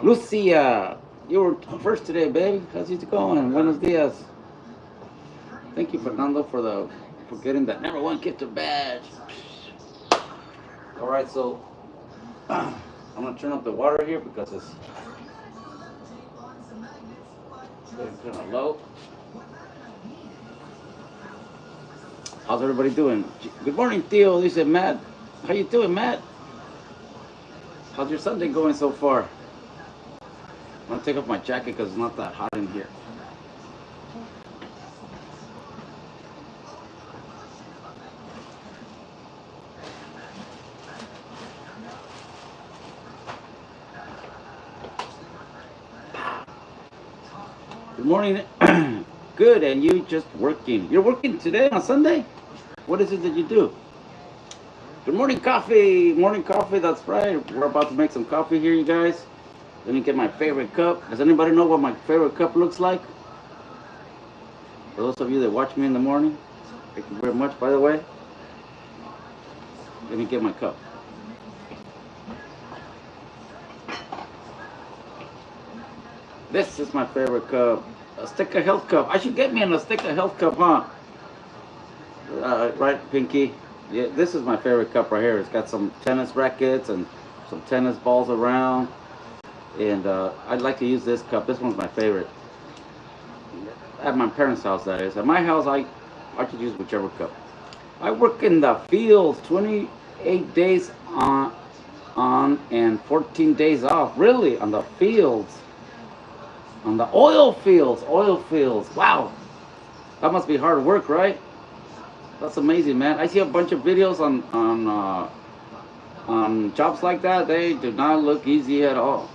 Lucia, you were first today, baby. How's it going? Buenos dias. Thank you, Fernando, for getting that number one gifted badge. All right, so I'm gonna turn up the water here because it's kind of low. How's everybody doing? Good morning, Theo. This is Matt. How you doing, Matt? How's your Sunday going so far? I'm gonna take off my jacket because it's not that hot in here. Good morning. Good, and you just working. You're working today on Sunday? What is it that you do? Good morning, coffee. Morning coffee, that's right. We're about to make some coffee here, you guys. Let me get my favorite cup. Does anybody know what my favorite cup looks like? For those of you that watch me in the morning, thank you very much, by the way. Let me get my cup. This is my favorite cup. A Stick of Health cup. I should get me a Stick of Health cup, huh? Right, Pinky? Yeah, this is my favorite cup right here. It's got some tennis rackets and some tennis balls around. And I'd like to use this cup. This one's my favorite. At my parents' house, that is. At my house, I could use whichever cup. I work in the fields, 28 days on and 14 days off. Really, on the fields. On the oil fields. Wow. That must be hard work, right? That's amazing, man. I see a bunch of videos on jobs like that. They do not look easy at all.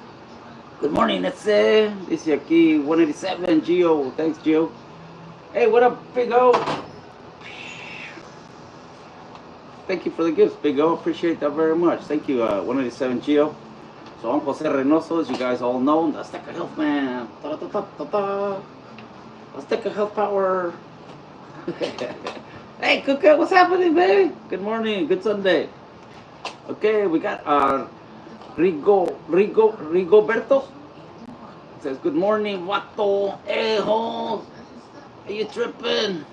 Good morning, dice aquí 187, Gio. Thanks, Gio. Hey, what up, Big O? Thank you for the gifts, Big O. Appreciate that very much. Thank you, 187, Gio. So I'm Jose Reynoso, as you guys all know, the Stick of Health man. The Stick of Health power. Hey, Kuka, what's happening, baby? Good morning, good Sunday. Okay, we got Rigoberto. It says, good morning, Vato. Hey, ho. Are you tripping?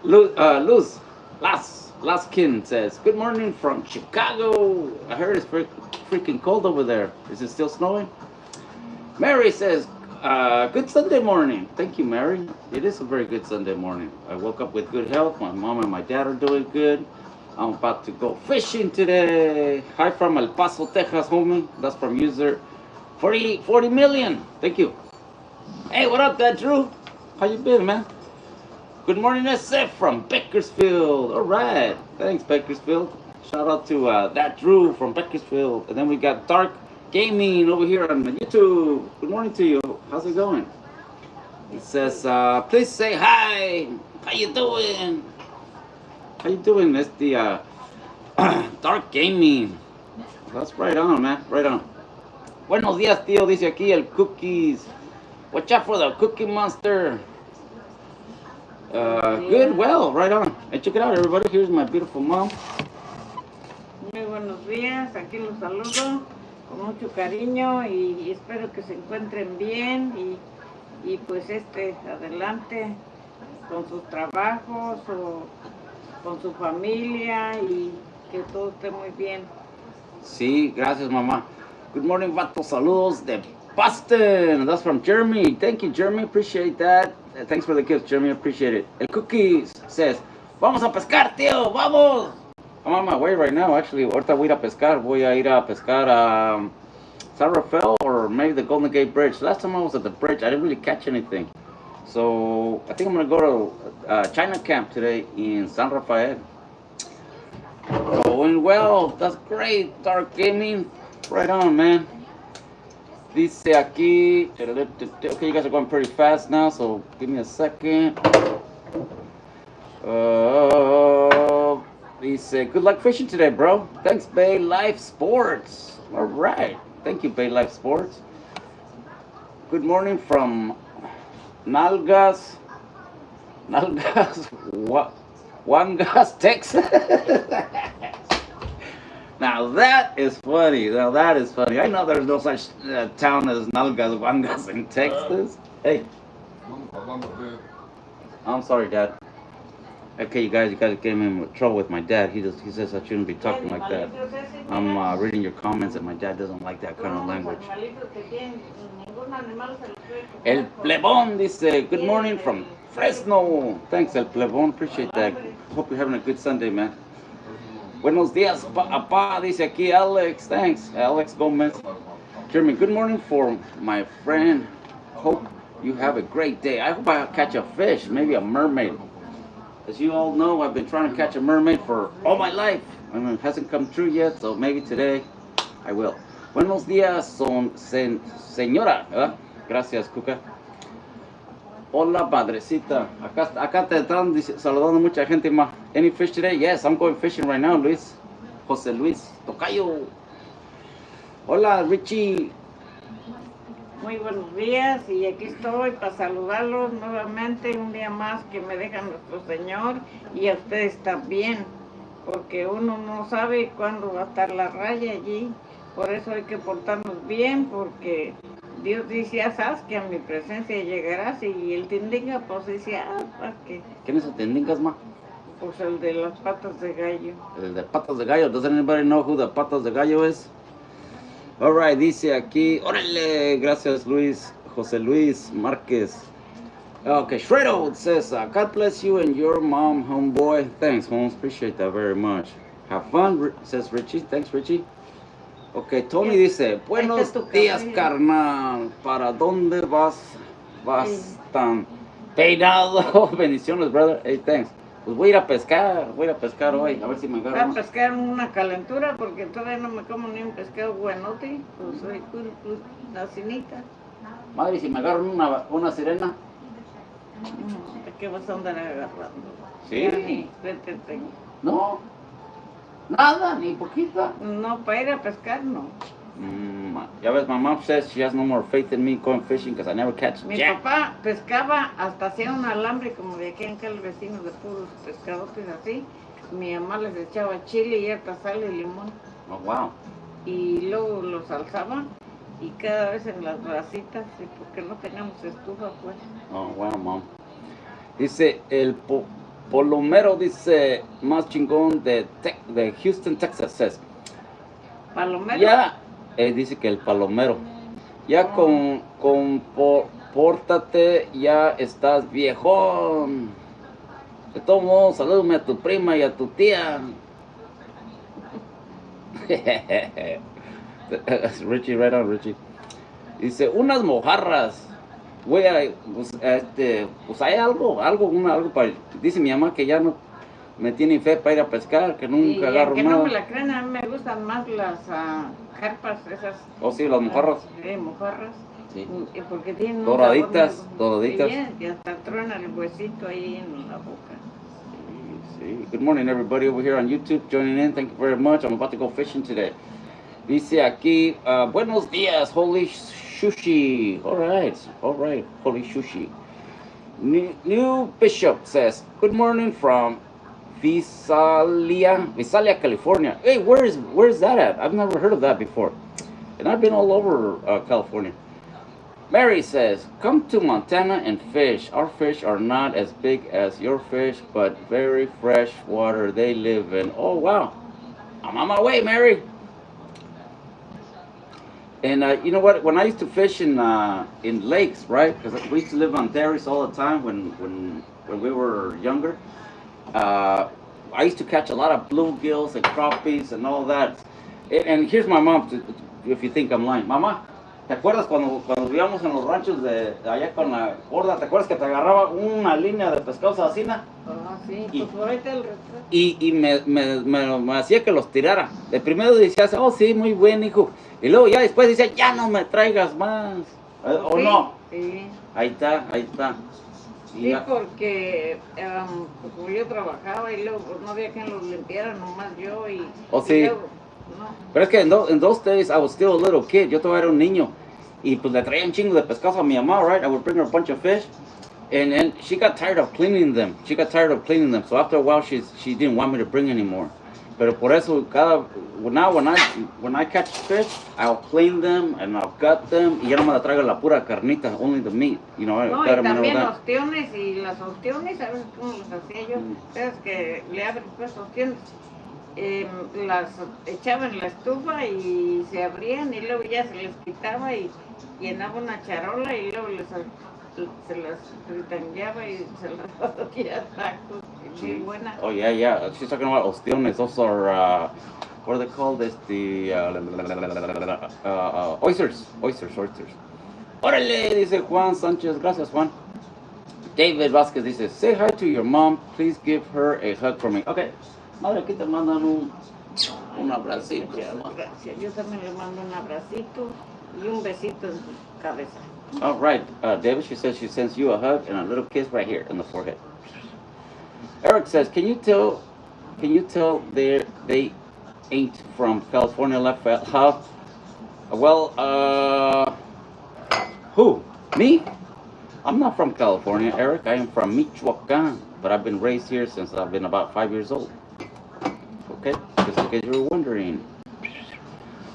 Luz, Laskin says, good morning from Chicago. I heard it's freaking cold over there. Is it still snowing? Mary says, good Sunday morning. Thank you, Mary. It is a very good Sunday morning. I woke up with good health. My mom and my dad are doing good. I'm about to go fishing today. Hi from El Paso, Texas, homie. That's from user 40 million. Thank you. Hey, what up, Dad Drew? How you been, man? Good morning, SF from Bakersfield. All right. Thanks, Bakersfield. Shout out to that Drew from Bakersfield. And then we got Dark Gaming over here on YouTube. Good morning to you. How's it going? It says, please say hi. How you doing? How you doing? It's the Dark Gaming. That's right on, man. Right on. Buenos días, tío. Dice aquí el Cookies. Watch out for the Cookie Monster. Good, well, right on. Hey, check it out, everybody. Here's my beautiful mom. Muy buenos días. Aquí los saludo con mucho cariño y espero que se encuentren bien y pues adelante con sus trabajos o con su familia y que todo esté muy bien. Sí, gracias, mamá. Good morning, vato. Saludos de Boston. That's from Jeremy. Thank you, Jeremy. Appreciate that. Thanks for the gifts, Jeremy. Appreciate it. El Cookies says, vamos a pescar, tío. Vamos. I'm on my way right now, actually. Ahorita voy a ir a pescar. Voy a ir a pescar a San Rafael or maybe the Golden Gate Bridge. Last time I was at the bridge, I didn't really catch anything. So I think I'm going to go to China Camp today in San Rafael. Going well. That's great. Dark Gaming. Right on, man. Dice aquí. Okay, you guys are going pretty fast now, so give me a second. Dice, good luck fishing today, bro. Thanks, Bay Life Sports. All right. Thank you, Bay Life Sports. Good morning from Nalgas, Wangas, Texas. Now that is funny. Now that is funny. I know there's no such town as Nalgas Wangas in Texas. Hey, I'm sorry, Dad. Okay, you guys getting me in trouble with my dad. He says I shouldn't be talking like that. I'm reading your comments, and my dad doesn't like that kind of language. El Plebón dice, good morning from Fresno. Thanks, El Plebón. Appreciate that. Hope you're having a good Sunday, man. Buenos dias, papá, dice aquí Alex. Thanks, Alex Gomez. Jeremy, good morning for my friend. Hope you have a great day. I hope I catch a fish, maybe a mermaid. As you all know, I've been trying to catch a mermaid for all my life. And it hasn't come true yet, so maybe today I will. Buenos dias, señora. Gracias, Cuca. Hola, padrecita. Acá te están saludando mucha gente más. Any fish today? Yes, I'm going fishing right now, Luis. José Luis Tocayo. Hola, Richie. Muy buenos días y aquí estoy para saludarlos nuevamente un día más que me deja nuestro Señor y a ustedes también, porque uno no sabe cuándo va a estar la raya allí, por eso hay que portarnos bien, porque Dios dice, ya sabes que a mi presencia llegarás y el tindinga pues dice, ¿para qué? ¿Quién es el tindingas, ma? Pues el de las patas de gallo. El de patas de gallo. Does anybody know who the patas de gallo is? Alright, dice aquí, órale, gracias Luis, José Luis Márquez. Okay, Shredo says, God bless you and your mom, homeboy. Thanks, Holmes, appreciate that very much. Have fun, says Richie. Thanks, Richie. Okay, Tony dice, buenos días, carnal. ¿Para dónde vas? Vas tan peinado. Bendiciones, brother. Hey, thanks. Pues voy a ir a pescar hoy, a ver si me agarro. Voy a pescar una calentura porque todavía no me como ni un pescado buenote, pues soy la cinita. Madre, si me agarro una sirena. ¿De qué vas a andar agarrando? Sí. Ya ni frente tengo. No, nada, ni poquita. No, para ir a pescar no. Ya ves, my mom says she has no more faith in me going fishing because I never catch Mi jack. papá pescaba hasta hacía un alambre como de aquí en aquel vecino de puros pescadotes así. Mi mamá les echaba chile y harta sal y limón. Oh, wow. Y luego los alzaba y cada vez en las brasitas, porque no teníamos estufa pues. Oh, wow, mom. Dice, el polomero dice, más chingón de Houston, Texas, says. ¿Palomero? Ya, dice que el palomero. Ya compórtate, ya estás viejón. De todos modos, salúdame a tu prima y a tu tía. Richie, right on, Richie. Dice, unas mojarras. Pues hay algo para... Dice mi mamá que ya no me tiene fe para ir a pescar, que nunca agarro que nada. no me la crean, a mí me gustan más las carpas esas. Oh, sí, las mojarras. Mojarras. Sí. Porque tienen Doraditas. Y hasta truena el huesito ahí en la boca. Sí. Good morning, everybody over here on YouTube joining in. Thank you very much. I'm about to go fishing today. Dice aquí, buenos días, holy sushi. All right, holy sushi. New Bishop says, good morning from Visalia, California. Hey, where's that at? I've never heard of that before. And I've been all over California. Mary says, come to Montana and fish. Our fish are not as big as your fish, but very fresh water they live in. Oh, wow. I'm on my way, Mary. And you know what? When I used to fish in lakes, right? Because we used to live on dairies all the time when we were younger. I used to catch a lot of bluegills and crappies and all that. And here's my mom, if you think I'm lying. Mamá, ¿te acuerdas cuando vivíamos en los ranchos de allá con la gorda? ¿Te acuerdas que te agarraba una línea de pescados así? Sí, pues por ahí te el retrato. Y me hacía que los tirara. De primero decía, oh sí, muy buen hijo. Y luego ya después decía, ya no me traigas más. ¿O sí, no? Sí. Ahí está. Sí, porque como yo trabajaba y luego pues, no había quien los limpiara, nomás yo y... Oh, sí. Y luego, no. Pero es que en those days I was still a little kid. Yo todavía era un niño. Y pues le traía un chingo de pescados a mi mamá, right? I would bring her a bunch of fish. And she got tired of cleaning them. So after a while, she didn't want me to bring anymore. Pero por eso when I catch fish, I'll clean them and I'll gut them y ya no me la traigo la pura carnita, only the meat, you know. No, I y cut 'em and all también that. ostiones, y las ostiones, ¿sabes cómo las hacía yo? Sabes que le abres pues ostiones, las echaba en la estufa y se abrían y luego ya se les quitaba y llenaba una charola y luego se las fritangueaba y se las hacía tacos, bien buena. Oh yeah. She's talking about ostiones. Those are what are they called? It's the oysters. Órale, dice Juan Sánchez. Gracias, Juan. David Vázquez dice, say hi to your mom. Please give her a hug for me. Okay. Madre, aquí te mandan un abracito. Gracias. Yo también le mando un abracito y un besito en su cabeza. All right, David, she says she sends you a hug and a little kiss right here in the forehead. Eric says, can you tell they ain't from California left? How? Well, who? Me? I'm not from California, Eric. I am from Michoacan, but I've been raised here since I've been about 5 years old. Okay, just in case you were wondering.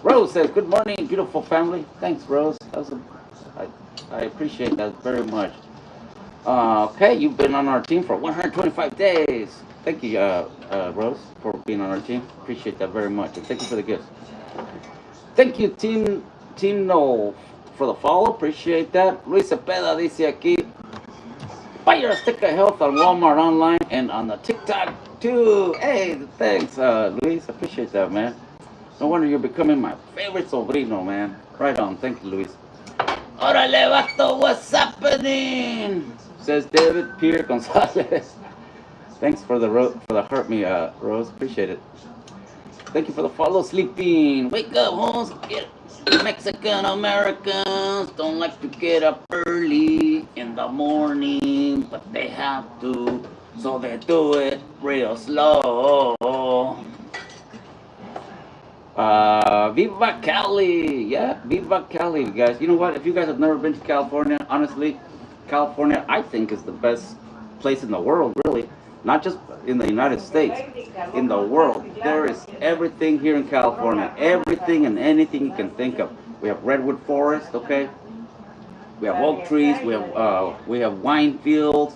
Rose says, good morning, beautiful family. Thanks, Rose. I appreciate that very much. Okay, you've been on our team for 125 days. Thank you, Rose, for being on our team. Appreciate that very much, and thank you for the gifts. Thank you, Team No, for the follow. Appreciate that. Luis Cepeda dice aquí, buy your Azteca Health on Walmart online and on the TikTok too. Hey, thanks, Luis. Appreciate that, man. No wonder you're becoming my favorite sobrino, man. Right on. Thank you, Luis. Órale, vato, what's happening? Says David Pierre Gonzalez. Thanks for the hurt me, Rose. Appreciate it. Thank you for the follow, sleeping. Wake up, homes. Mexican Americans don't like to get up early in the morning, but they have to, so they do it real slow. Viva Cali! Yeah, Viva Cali, guys. You know what? If you guys have never been to California, honestly, California, I think, is the best place in the world, really. Not just in the United States, in the world. There is everything here in California. Everything and anything you can think of. We have redwood forest, okay? We have oak trees. We have wine fields.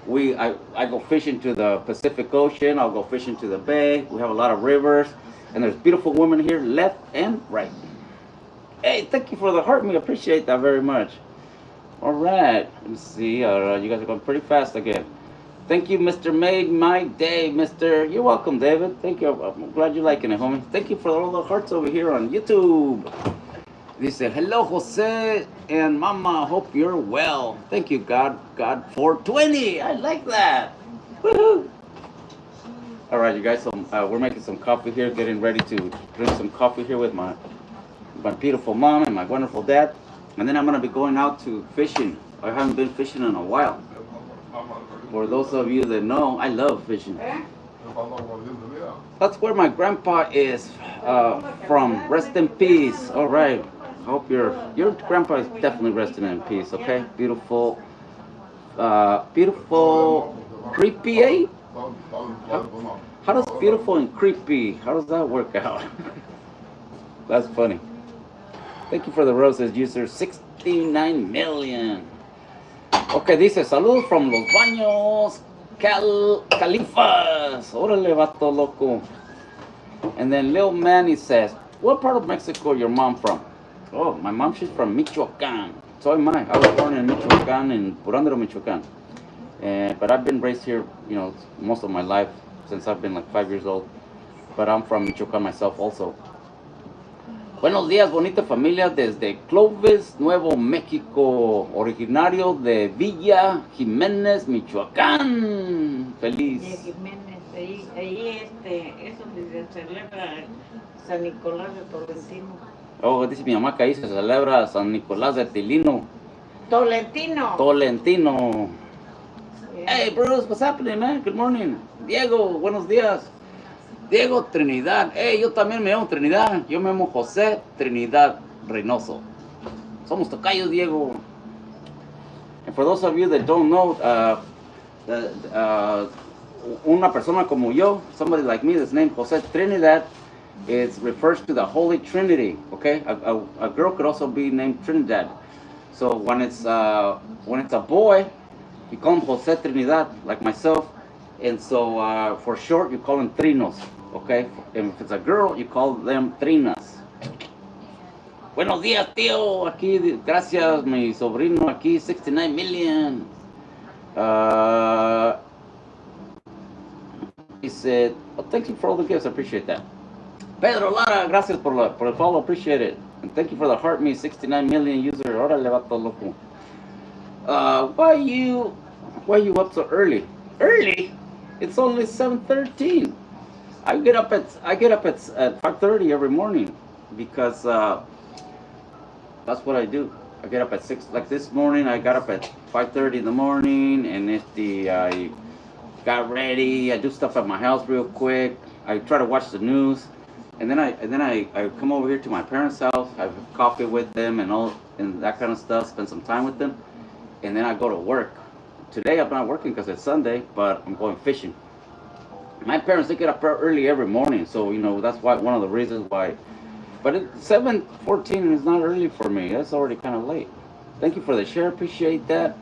I go fishing to the Pacific Ocean. I'll go fishing to the bay. We have a lot of rivers. And there's beautiful women here, left and right. Hey, thank you for the heart. We appreciate that very much. All right. Let me see. You guys are going pretty fast again. Thank you, Mr. Made My Day, Mr. You're welcome, David. Thank you. I'm glad you're liking it, homie. Thank you for all the hearts over here on YouTube. Dice, hello, Jose and Mama. Hope you're well. Thank you, God 420. I like that. Woohoo. All right, you guys. So we're making some coffee here, getting ready to drink some coffee here with my beautiful mom and my wonderful dad. And then I'm going to be going out to fishing. I haven't been fishing in a while. For those of you that know, I love fishing. That's where my grandpa is from. Rest in peace. All right. Hope your grandpa is definitely resting in peace. Okay. Beautiful, creepy, eh? How does beautiful and creepy? How does that work out? That's funny. Thank you for the roses, user 69 million. Okay, dice, saludos from Los Baños, Califas. Órale, vato loco. And then Lil Manny says, what part of Mexico your mom from? Oh, my mom, she's from Michoacan. So am I. I was born in Michoacan, in Purandero, Michoacan. But I've been raised here, most of my life, since I've been like 5 years old. But I'm from Michoacan myself also. Buenos días, bonita familia, desde Clovis, Nuevo México, originario de Villa Jiménez, Michoacán. Feliz. Villa Jiménez, ahí es donde se celebra San Nicolás de Tolentino. Oh, dice mi mamá que ahí se celebra San Nicolás de Tilino. Tolentino. Yeah. Hey, Bruce, what's happening, man? Good morning. Diego, buenos días. Diego Trinidad. Hey, yo también me llamo Trinidad. Yo me llamo José Trinidad Reynoso. Somos tocayos, Diego. And for those of you that don't know, una persona como yo, somebody like me that's named Jose Trinidad, it refers to the Holy Trinity. Okay, a girl could also be named Trinidad. So when it's a boy, you call him Jose Trinidad, like myself, and so for short you call him Trinos. Okay, and if it's a girl, you call them Trinas. Buenos días, tío. Aquí, gracias, mi sobrino. Aquí, 69 million. He said, oh, thank you for all the gifts. I appreciate that. Pedro Lara, gracias por el follow. Appreciate it. And thank you for the heart me, 69 million user. Órale, vato loco. Why you up so early? Early? It's only 7:13. I get up at 5:30 every morning because that's what I do. I get up at 6. Like this morning, I got up at 5:30 in the morning, and I got ready. I do stuff at my house real quick. I try to watch the news, and then I come over here to my parents' house. I have coffee with them and that kind of stuff. Spend some time with them, and then I go to work. Today I'm not working because it's Sunday, but I'm going fishing. My parents, they get up early every morning, so that's why one of the reasons why. But 7:14 is not early for me. That's already kind of late. Thank you for the share. Appreciate that.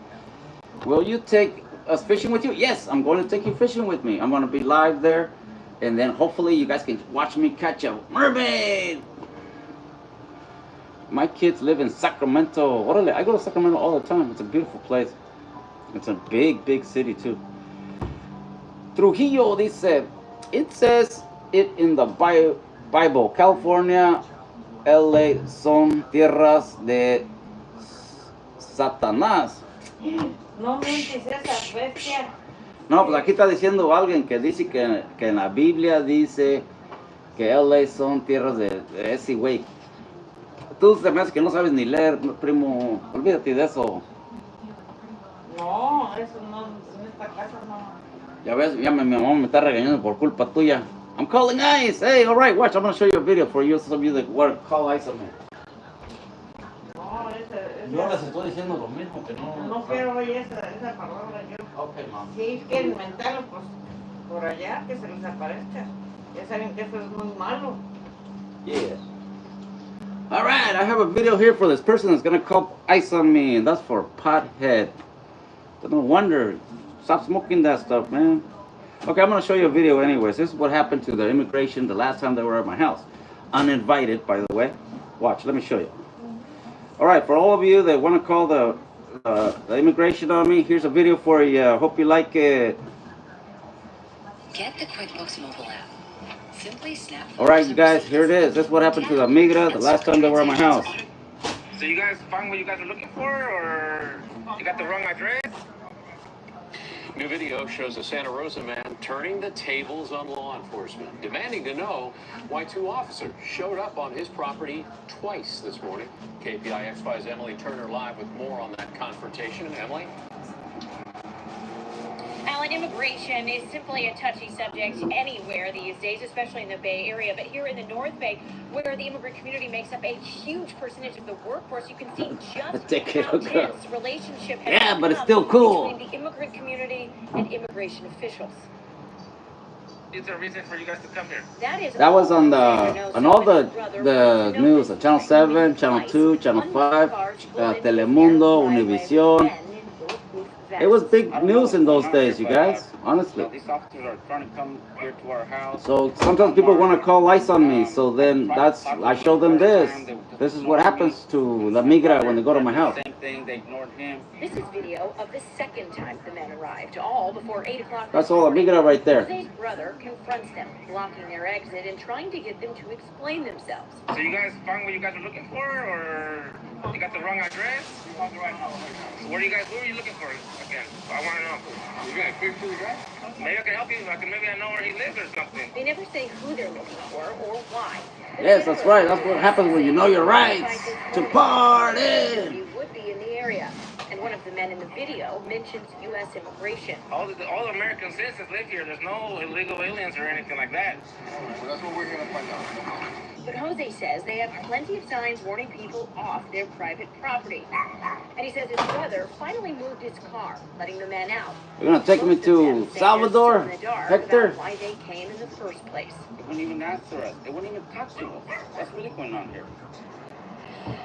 Will you take us fishing with you? Yes, I'm going to take you fishing with me. I'm going to be live there, and then hopefully you guys can watch me catch a mermaid. My kids live in Sacramento. Orale, I go to Sacramento all the time. It's a beautiful place. It's a big, big city too. Trujillo dice, it says it in the Bible, California, LA son tierras de Satanás. No mientes esa bestia. No, pues aquí está diciendo alguien que dice que en la Biblia dice que LA son tierras de ese güey. Tú se me hace que no sabes ni leer, primo. Olvídate de eso. No, eso no, en esta casa no. Ya ves, ya mi mamá me está regañando por culpa tuya. I'm calling ice. Hey, all right, watch. I'm going to show you a video for you, some of you that want to call ice on me. No, esa Yo les estoy diciendo lo mismo que no. No quiero oír esa palabra yo. Okay, mom. Si quieren inventarlo, pues por allá, que se les aparezca. Ya saben que eso es muy malo. Yeah. All right, I have a video here for this person that's going to call ice on me, and that's for pothead. No wonder. Stop smoking that stuff, man. Okay, I'm going to show you a video anyways. This is what happened to the immigration the last time they were at my house. Uninvited, by the way. Watch, let me show you. All right, for all of you that want to call the immigration on me, here's a video for you. Hope you like it. Get the QuickBooks mobile app. Simply snap. All right, you guys, here it is. This is what happened to the migra the last time they were at my house. So you guys found what you guys are looking for, or you got the wrong address? New video shows a Santa Rosa man turning the tables on law enforcement, demanding to know why two officers showed up on his property twice this morning. KPIX5's Emily Turner live with more on that confrontation. Emily? Alan, immigration is simply a touchy subject anywhere these days, especially in the Bay Area. But here in the North Bay, where the immigrant community makes up a huge percentage of the workforce, you can see just how tense relationship has but it's still cool. between the immigrant community and immigration officials. Is there a reason for you guys to come here? That was on all the news, Channel 7, Channel 2, Channel 5, Telemundo, Univision. It was big news in those days, you guys, honestly. These officers are trying to come here to our house. So sometimes people want to call ice on me, so then I show them this. This is what happens to La Migra when they go to my house. Same thing, they ignored him. This is video of the second time the men arrived, all before 8 o'clock. That's all La Migra right there. Jose's brother confronts them, blocking their exit and trying to get them to explain themselves. So you guys found what you guys are looking for, or you got the wrong address? So where are you looking for again? I want to know. You got a picture of that? Maybe I can help you. Maybe I know where he lives or something. They never say who they're looking for or why. Yes, that's right. That's what happens when you know your rights to party. You would be in the area. And one of of the men in the video mentions U.S. immigration. All the American citizens live here. There's no illegal aliens or anything like that. Well, that's what we're here to find out. But Jose says they have plenty of signs warning people off their private property. And he says his brother finally moved his car, letting the men out. You're gonna take me to Salvador, Hector? Why they came in the first place. They wouldn't even answer us. They wouldn't even talk to us. What's really going on here?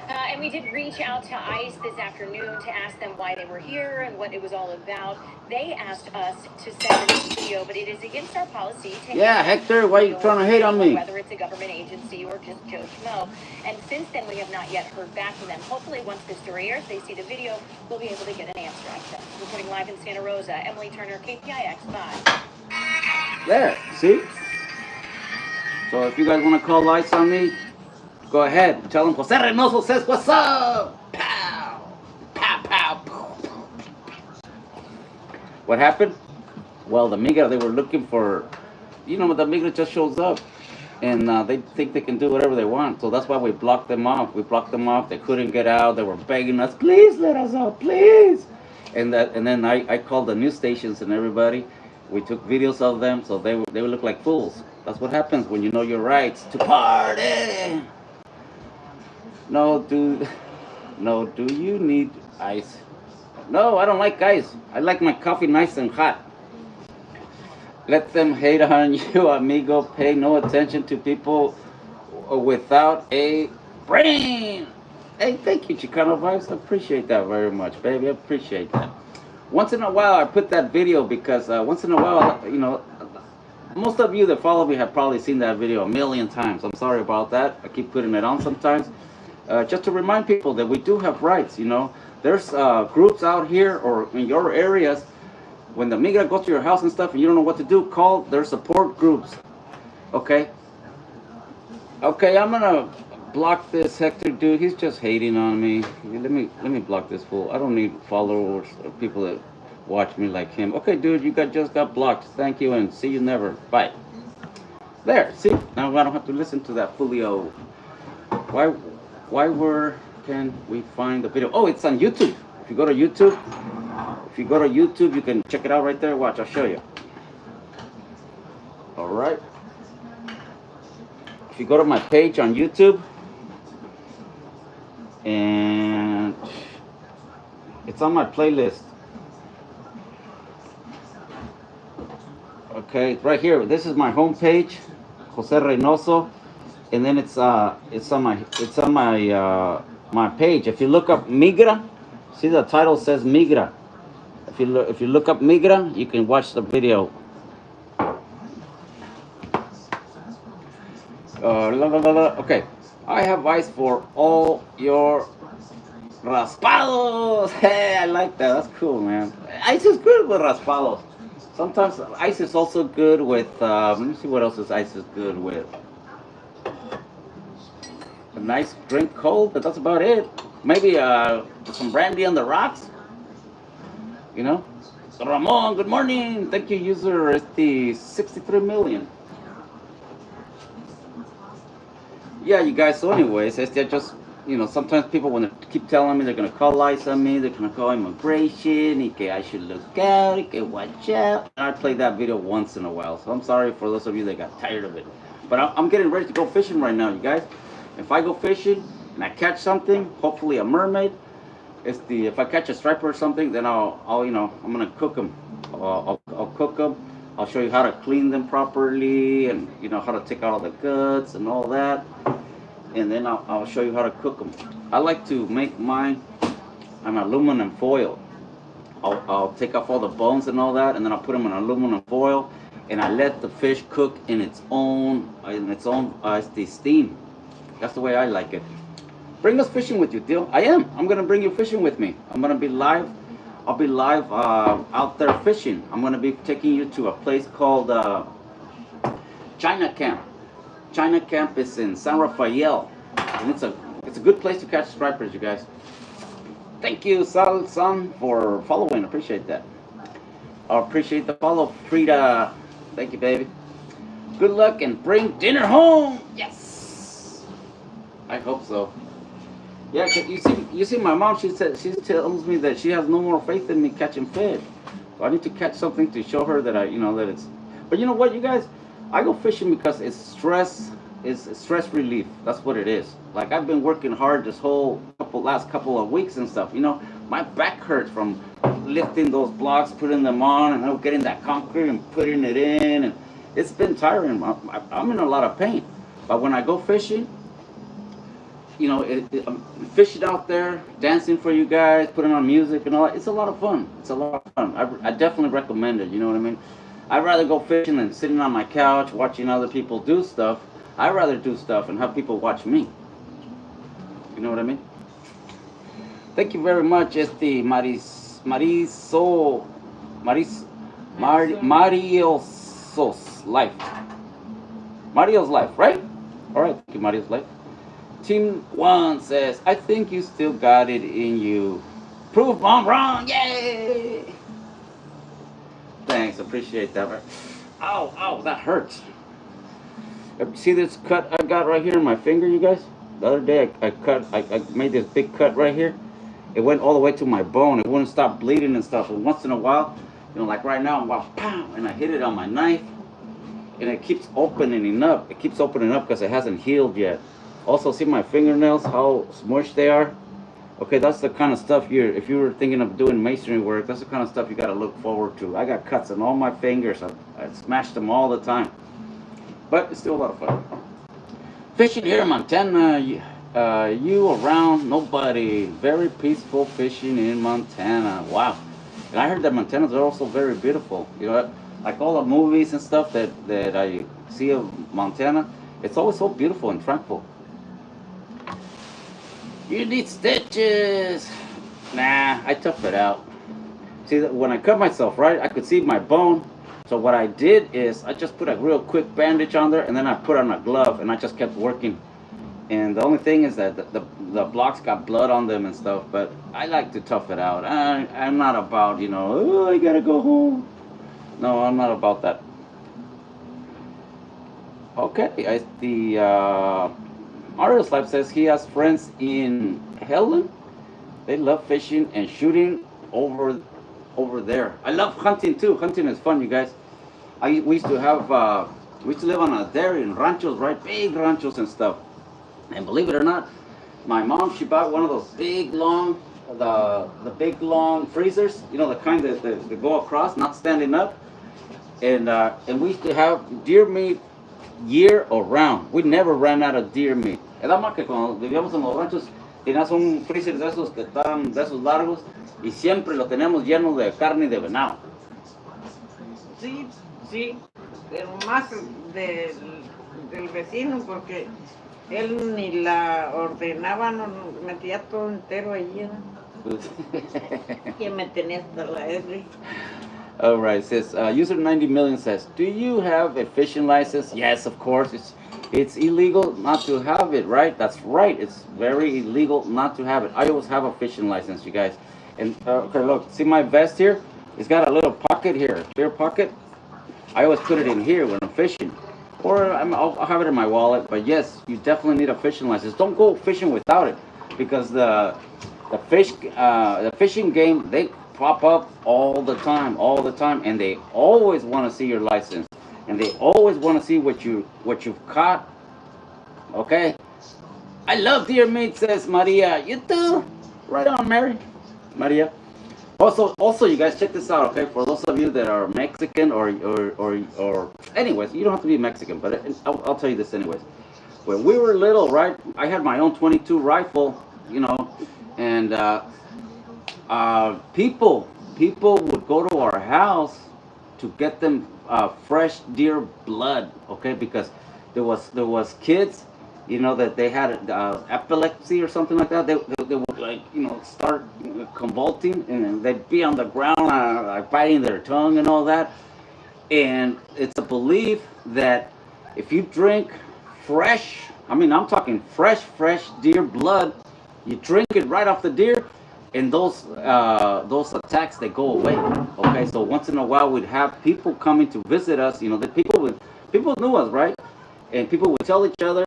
And we did reach out to ICE this afternoon to ask them why they were here and what it was all about. They asked us to send them a video, but it is against our policy to Hector, why are you trying to hate on me? Whether it's a government agency or just Joe Schmo. And since then, we have not yet heard back from them. Hopefully, once this story airs, they see the video, we'll be able to get an answer out of them. Reporting live in Santa Rosa, Emily Turner, KPIX 5. There, see? So if you guys want to call lights on me, go ahead. Tell them Jose Reynoso says, what's up? Pow! Pow, pow, pow. What happened? Well, the migra, they were looking for, the migra just shows up. And they think they can do whatever they want. So that's why we blocked them off. They couldn't get out. They were begging us, please let us out, please. And then I called the news stations and everybody. We took videos of them, so they would look like fools. That's what happens when you know your rights to party. No, do you need ice? No, I don't like ice. I like my coffee nice and hot. Let them hate on you, amigo. Pay no attention to people without a brain. Hey, thank you, Chicano Vibes. I appreciate that very much, baby. I appreciate that. Once in a while, I put that video because once in a while, most of you that follow me have probably seen that video a million times. I'm sorry about that. I keep putting it on sometimes. Just to remind people that we do have rights, There's groups out here or in your areas, when the migra goes to your house and stuff and you don't know what to do, call their support groups. Okay? Okay, I'm gonna block this Hector dude. He's just hating on me. Let me block this fool. I don't need followers or people that watch me like him. Okay, dude, you just got blocked. Thank you and see you never. Bye. There, see? Now I don't have to listen to that foolio. Where can we find the video? Oh, it's on YouTube. If you go to YouTube, you can check it out right there. Watch, I'll show you. All right. If you go to my page on YouTube, and it's on my playlist. Okay, right here. This is my home page, Jose Reynoso, and then it's on my page. If you look up migra, see the title says migra. If you look up migra, you can watch the video. Okay, I have ice for all your raspados. Hey, I like that. That's cool, man. Ice is good with raspados. Sometimes ice is also good with. Let me see what else ice is good with. A nice drink cold, but that's about it. Maybe some brandy on the rocks. Ramon, good morning. Thank you, user. It's the 63 million. Yeah, you guys. So, anyways, I just, sometimes people want to keep telling me they're gonna call lights on me. They're gonna call immigration. I should look out. Watch out. And I play that video once in a while. So I'm sorry for those of you that got tired of it. But I'm getting ready to go fishing right now, you guys. If I go fishing and I catch something, hopefully a mermaid. If I catch a striper or something, then I'm gonna cook them. I'll cook them. I'll show you how to clean them properly and how to take out all the guts and all that. And then I'll show you how to cook them. I like to make mine on aluminum foil. I'll take off all the bones and all that, and then I'll put them in aluminum foil, and I let the fish cook in its own steam. That's the way I like it. Bring us fishing with you, deal. I'm gonna bring you fishing with me. I'm gonna be live. I'll be live out there fishing. I'm gonna be taking you to a place called China Camp. China Camp is in San Rafael, and it's a good place to catch stripers, you guys. Thank you, Sal-san, for following. Appreciate that. I appreciate the follow, Frida. Thank you, baby. Good luck and bring dinner home. Yes. I hope so. Yeah, 'cause you see, my mom. She tells me that she has no more faith in me catching fish. So I need to catch something to show her that that it's. But you know what, you guys, I go fishing because it's stress. It's stress relief. That's what it is. Like I've been working hard this whole last couple of weeks and stuff. My back hurts from lifting those blocks, putting them on, and getting that concrete and putting it in, and it's been tiring. I'm in a lot of pain. But when I go fishing, I'm fishing out there, dancing for you guys, putting on music and all that. It's a lot of fun. It's a lot of fun. I definitely recommend it. You know what I mean? I'd rather go fishing than sitting on my couch watching other people do stuff. I'd rather do stuff and have people watch me. You know what I mean? Thank you very much, Mario's life. Mario's life, right? All right, thank you, Mario's life. Team 1 says, I think you still got it in you. Prove I'm wrong. Yay! Thanks, appreciate that. Ow, that hurts. See this cut I got right here in my finger, you guys? The other day I made this big cut right here. It went all the way to my bone. It wouldn't stop bleeding and stuff. And once in a while, like right now, I'm about, pow, and I hit it on my knife. And it keeps opening up. It keeps opening up because it hasn't healed yet. Also, see my fingernails, how smushed they are? Okay, that's the kind of stuff if you were thinking of doing masonry work, that's the kind of stuff you got to look forward to. I got cuts on all my fingers. I smashed them all the time. But it's still a lot of fun. Fishing here in Montana, you around, nobody. Very peaceful fishing in Montana. Wow. And I heard that Montanas are also very beautiful. Like all the movies and stuff that I see of Montana, it's always so beautiful and tranquil. You need stitches. Nah, I tough it out. See, when I cut myself, right, I could see my bone. So what I did is I just put a real quick bandage on there, and then I put on a glove, and I just kept working. And the only thing is that the blocks got blood on them and stuff, but I like to tough it out. I'm not about, oh, I gotta go home. No, I'm not about that. Okay, Mario's Life says he has friends in Helen. They love fishing and shooting over there. I love hunting too. Hunting is fun, you guys. We used to live on a dairy in ranchos, right? Big ranchos and stuff. And believe it or not, my mom, she bought one of those big long, the big long freezers. The kind that go across, not standing up. And we used to have deer meat year around. We never ran out of deer meat. Era más que cuando vivíamos en los ranchos, tenías un freezer de esos que estaban de esos largos y siempre lo teníamos lleno de carne de venado. Sí, pero más del vecino porque él ni la ordenaba, no metía todo entero allí, ¿no? Que me tenía hasta la R. All right, says user 90 million says, do you have a fishing license? Yes, of course. It's illegal not to have it, right? That's right. It's very illegal not to have it. I always have a fishing license, you guys. And okay, look, see my vest here? It's got a little pocket here, clear pocket. I always put it in here when I'm fishing, or I'll have it in my wallet. But yes, you definitely need a fishing license. Don't go fishing without it, because the fishing game, they pop up all the time, and they always want to see your license, and they always want to see what you've caught. Okay, I love deer meat, says Maria. You too. Right on, Maria. Also, you guys, check this out, okay? For those of you that are Mexican or anyways, you don't have to be Mexican, but I'll tell you this anyways. When we were little, right? I had my own 22 rifle, and people would go to our house to get them fresh deer blood, okay? Because there was kids, that they had epilepsy or something like that. They would start convulsing, and they'd be on the ground biting their tongue and all that. And it's a belief that if you drink fresh, I'm talking fresh deer blood, you drink it right off the deer, and those attacks, they go away. Okay, so once in a while we'd have people coming to visit us. The people knew us, right? And people would tell each other,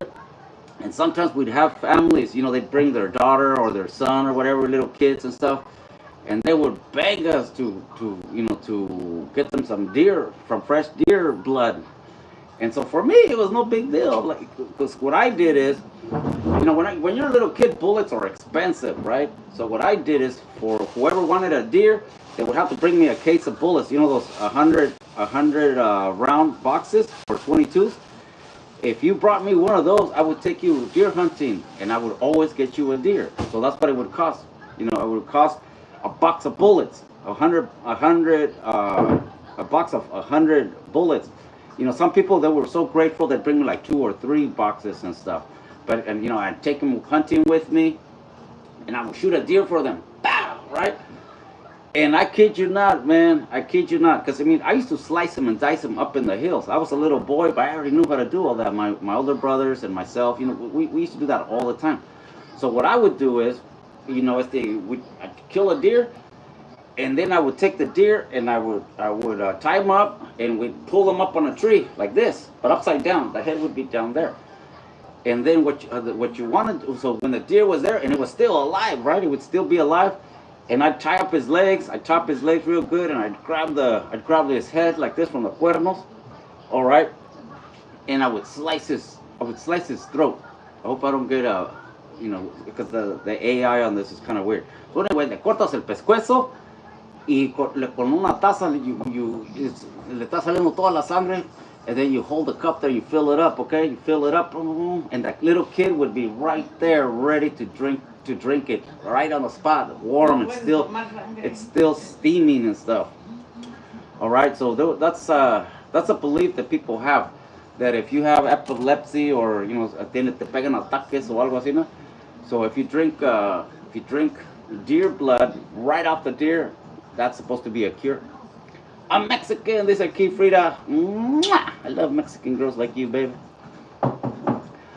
And sometimes we'd have families, you know, they'd bring their daughter or their son or whatever, little kids and stuff, and they would beg us to you know, to get them some deer, from fresh deer blood. And so for me, it was no big deal. Like, because what I did is, you know, when you're a little kid, bullets are expensive, right? So what I did is, for whoever wanted a deer, they would have to bring me a case of bullets. You know, those 100 round boxes for 22s. If you brought me one of those, I would take you deer hunting, and I would always get you a deer. So that's what it would cost. You know, it would cost a box of bullets, a box of 100 bullets. You know, some people, they were so grateful they'd bring me like 2 or 3 boxes and stuff. But, and you know, I'd take them hunting with me, and I would shoot a deer for them. Pow! Right? And I kid you not, man. I kid you not. Because, I mean, I used to slice them and dice them up in the hills. I was a little boy, but I already knew how to do all that. My older brothers and myself, you know, we used to do that all the time. So what I would do is, you know, I'd kill a deer, and then I would take the deer and I would tie them up, and we'd pull them up on a tree like this, but upside down. The head would be down there. And then what you wanted, so when the deer was there and it was still alive, right? It would still be alive, and I'd tie up his legs. I'd chop his legs real good, and I'd grab his head like this from the cuernos, all right, and I would slice his throat. I hope I don't get you know, because the AI on this is kind of weird. So anyway, le cortas el pescuezo, y con una taza le está saliendo toda la sangre, and then you hold the cup there, you fill it up, okay? You fill it up, and that little kid would be right there, ready to drink it, right on the spot, warm. It's still steaming and stuff. All right, so that's a belief that people have, that if you have epilepsy, or you know, te pegan ataques o algo así, ¿no? So if you drink deer blood right off the deer, that's supposed to be a cure. I'm Mexican. They say, Key Frida. Mwah! I love Mexican girls like you, baby.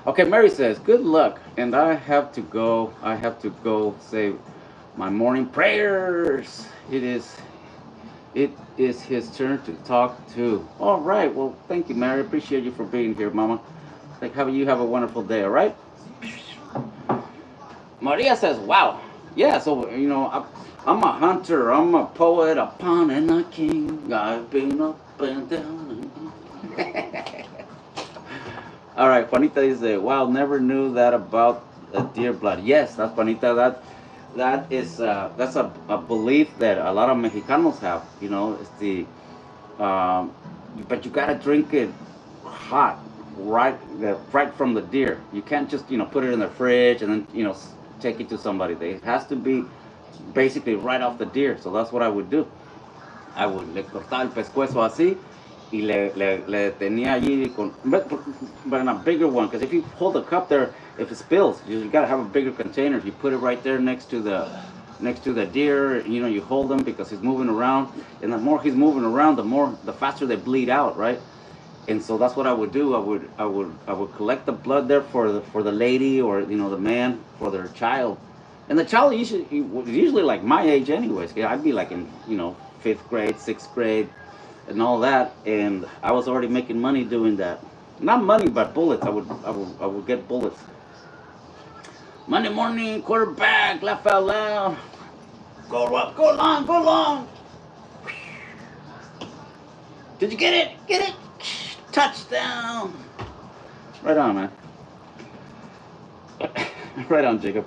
Okay, Mary says, good luck. And I have to go. Say my morning prayers. It is his turn to talk to. All right. Well, thank you, Mary. Appreciate you for being here, Mama. You have a wonderful day, all right? Maria says, wow. Yeah, so, you know, I'm a hunter, I'm a poet, a pawn, and a king. I've been up and down. All right, Juanita dice, wow, never knew that about deer blood. Yes, that's Juanita. That's a belief that a lot of Mexicanos have. You know, but you gotta drink it hot, right from the deer. You can't just, you know, put it in the fridge and then, you know, take it to somebody. It has to be basically right off the deer. So that's what I would do. I would le cortaba el pescuezo así, y le tenía allí but in a bigger one, because if you hold the cup there, if it spills, you got to have a bigger container. You put it right there next to the deer. You know, you hold them because he's moving around, and the more he's moving around, the faster they bleed out, right? And so that's what I would do. I would collect the blood there for the lady, or you know, the man, for their child. And the child was usually like my age anyways. I'd be like in, you know, 5th grade, 6th grade, and all that. And I was already making money doing that. Not money, but bullets. I would get bullets. Monday morning quarterback, laugh out loud. Go up, go long. Did you get it? Get it? Touchdown. Right on, man. Right on, Jacob.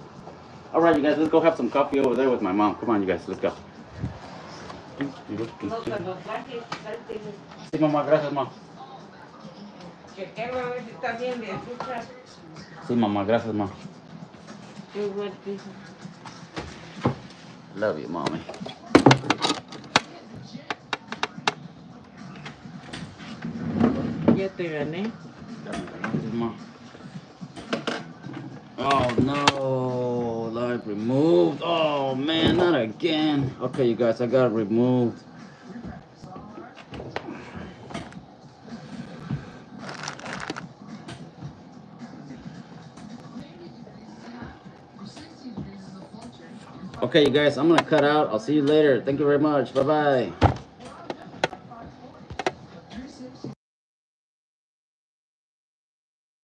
All right, you guys, let's go have some coffee over there with my mom. Come on, you guys, let's go. Sí, mamá, gracias, mamá. Sí, mamá, gracias, mamá. Love you, mommy. Ya te gané. Gracias, mamá. Oh no, live removed. Oh man, not again. Okay, you guys, I got it removed. Okay, you guys, I'm gonna cut out. I'll see you later. Thank you very much. Bye bye.